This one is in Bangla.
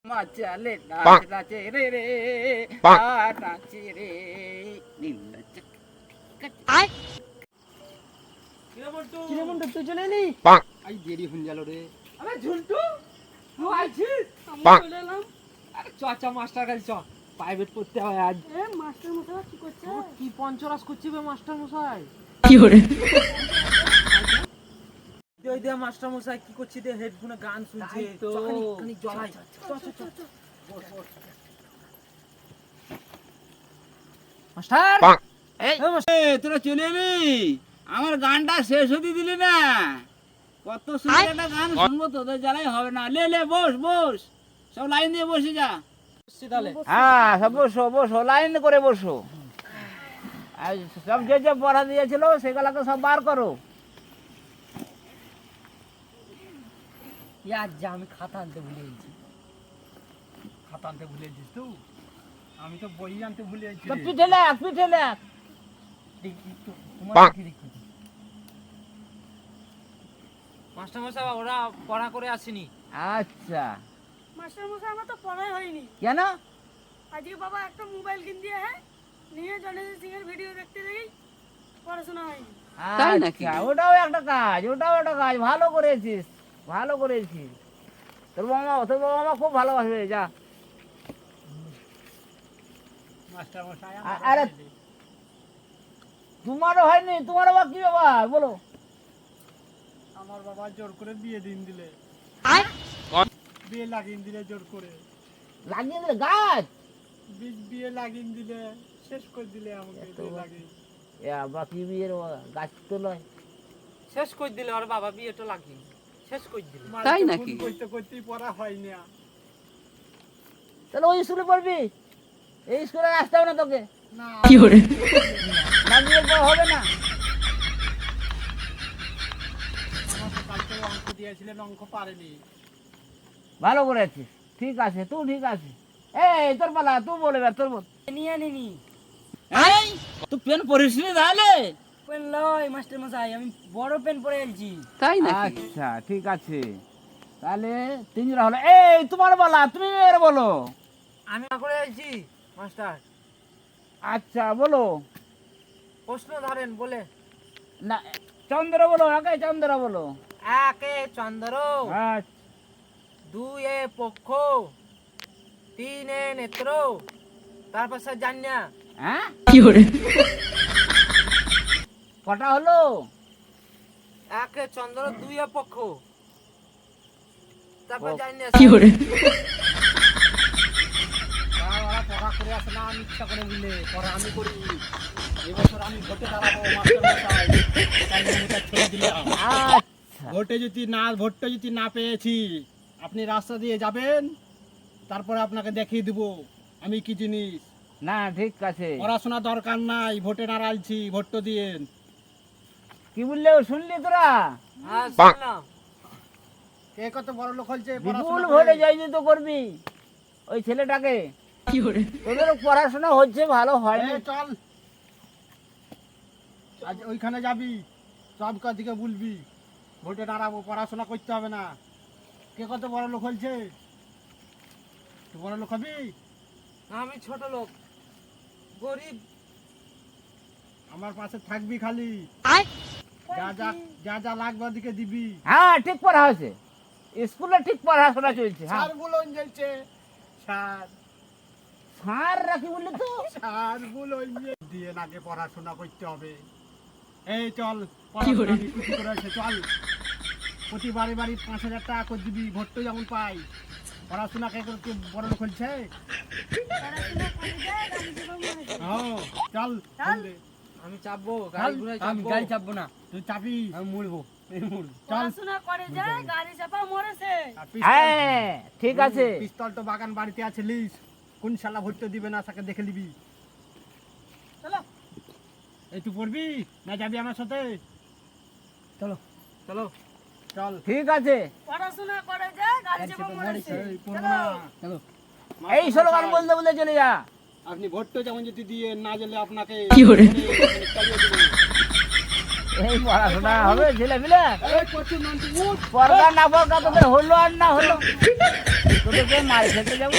মাচালে নাচ নাচে রে রে আর নাচে রে কিরে মন্টু তুই চলে এলি? আই দেরি হয়ে গেল রে। আরে ঝুন্টু তুই আইছিস? আমি চলে এলাম। আরে চ চ মাস্টার কাছে চ, প্রাইভেট পড়তে হয় আজ। এ মাস্টার মশাই কি করছে? কি পঞ্চরাস করছি বে মাস্টার মশাই? কি করে ওই দে মাস্টার মশাই কি করছি দে হেডফোনে গান শুনছে তো খানি জড়াই মাস্টার এই তোরা চলে এলি, আমার গানটা শেষ হতে দিলি না। কত সুন্দর একটা গান শুনবো, তোদের জ্বালাই হবে না। লে লে বস বস, সব লাইন দিয়ে বসে যা। তাহলে হ্যাঁ সব বসো বসো, লাইন করে বসো। আর সব যে যে পড়া দিয়েছিল সেগুলোকে সব বার করো। আজ যা আমি খাতা আনতে ভুলে গেছি। খাতা আনতে ভুলে গেছিস তুই? আমি তো বই আনতে ভুলে গেছি। পিঠে লেখ পিঠে লেখ। মাস্টার মশাই ওরা পড়া করে আসেনি। আচ্ছা মাস্টার মশাই আমার তো পড়াই হয়নি। কেন? আজকে বাবা একটা মোবাইল কিন দিয়ে নিয়ে জনেশ সিং এর ভিডিও দেখতে দেখি পড়াশোনা হয়নি। তাই নাকি? আচ্ছা, ওটাও একটা কাজ, ওটাও একটা কাজ। ভালো করেছিস, ভালো করেছিস। তোর বাবা মা খুব ভালোবাসবে। যা। মাস্টার মশাই আরে তোমারও হয়নি? তোমার বাবা কি ব্যাপার বলো? আমার বাবা জোর করে বিয়ে দিন দিলে, বিয়ে লাগিয়ে দিলে জোর করে, লাগিয়ে দিলে গাছ? বিয়ে লাগিয়ে দিলে, শেষ করে দিলে আমাকে বিয়ে লাগিয়ে। বাকি বিয়ের গাছ তো নয়। শেষ করে দিলে ওর বাবা বিয়েটা লাগিয়ে শেষ করে দিলে। তাই নাকি? করতে করতেই পড়া হয় না। তাহলে ওই স্কুলে পড়বি, এই স্কুলে আসতে হবে না তোকে। না কি করে না বিয়ের পর হবে না। আমাকে কালকে অঙ্ক দিয়েছিলেন, অঙ্ক পারেনি। ভালো করেছিস, ঠিক আছে, তুই ঠিক আছে। এই তোর পালা, তুই বলে তোর বল। নিয়ে নিনি এই তুই পেন পড়িস নি তাহলে? পেন লয় মাস্টার মশাই, আমি বড় পেন পরে এলছি। তাই নাকি? আচ্ছা ঠিক আছে, তাহলে তিনজন হলো। এই তোমার বলা, তুমি এর বলো। আমি করে এলছি মাস্টার। আচ্ছা বলো। প্রশ্ন ধরেন বলে। না চন্দ্র বলো, একে চন্দ্র বলো। একে চন্দ্র, আচ্ছা, দুয়ে পক্ষ, তিনে নেত্র, তারপর স্যার জানিনা। হ্যাঁ কি করে কটা হলো? একে চন্দ্র, দুয়ে পক্ষ, তারপর জানিনা। কি করে ওরা পড়া করে আসে না, আমি ইচ্ছা করে বুঝলে পড়া আমি করি। এবছর আমি ভোটে দাঁড়াবো মাস্টার মশাই, তাই ভোটটা ছেড়ে দিলাম। আচ্ছা ভোটটা যদি না পেয়েছি, আপনি রাস্তা দিয়ে যাবেন, তারপরে আপনাকে দেখিয়ে দিব আমি কি জিনিস। না ঠিক আছে। পড়াশোনা দরকার নাই, ভোটে নাড়াইছি, ভোটটা দিয়েন। কি বললে শুনলি তোরা? হ্যাঁ শুনলাম। কে কত বড় লোক হয়েছে বিপুল ভোটে জয়ী তো করবি ওই ছেলেটাকে। কি করে তোদের পড়াশোনা হচ্ছে ভালো হয়নি। চল আজ ওইখানে যাবি, সব কাজকে বলবি ভোটে দাঁড়াবো, পড়াশোনা করতে হবে না। কে কত বড় লোক হয়েছে? তুই বড় লোক হবি? আমি ছোট লোক, গরিব। আমার পাশে থাকবি খালি, যা যা লাগবে ওদিকে দিবি। হ্যাঁ ঠিক পড়া হয়েছে, স্কুলে ঠিক পড়াশোনা চলছে। হ্যাঁ সার বুলন জ্বলছে, সার সার রাখি বললি তো? সার বুলন দিয়ে নাকি পড়াশোনা করতে হবে। এই চল কি করে? খুশি করে আছে, চল প্রতি বাড়ি বাড়ি 5,000 টাকা করে দিবি, ভোটটা যেমন পাই। পড়াশোনা কে করে বড় লোক হচ্ছে। পড়াশোনা করে যায় আমি জীবন মনে হ্যাঁ চল চল। আমি চাপবো, আমি গাড়ি চাপবো না, তুই চাপি, আমি মুড়বো। চল। পড়াশোনা করে যায় গাড়ি চাপা মরেছে। আর পিস্তল- হ্যাঁ ঠিক আছে। পিস্তল তো বাগান বাড়িতে আছে, লিস কোন শালা ভোটটা দিবে না তাকে দেখে নিবি। চলো এই তুই পড়বি না যাবি আমার সাথে? চলো চলো চল। ঠিক আছে, পড়াশোনা করে যায় গাড়ি চাপা মরেছে। এই পড়বো না। চলো। এই স্লোগান বলতে বলতে চলে যা। আপনি ভোটটা যেমন যদি দিয়ে না গেলে আপনাকে কি করে? চালিয়ে দেবো। এই পড়াশোনা হবে ছেলে মিলে? এই প্রচুর মানুষ উঠ। পড়া না পড়া তোদের হলো আর না হলো। তোদেরকে মার খেতে যাবো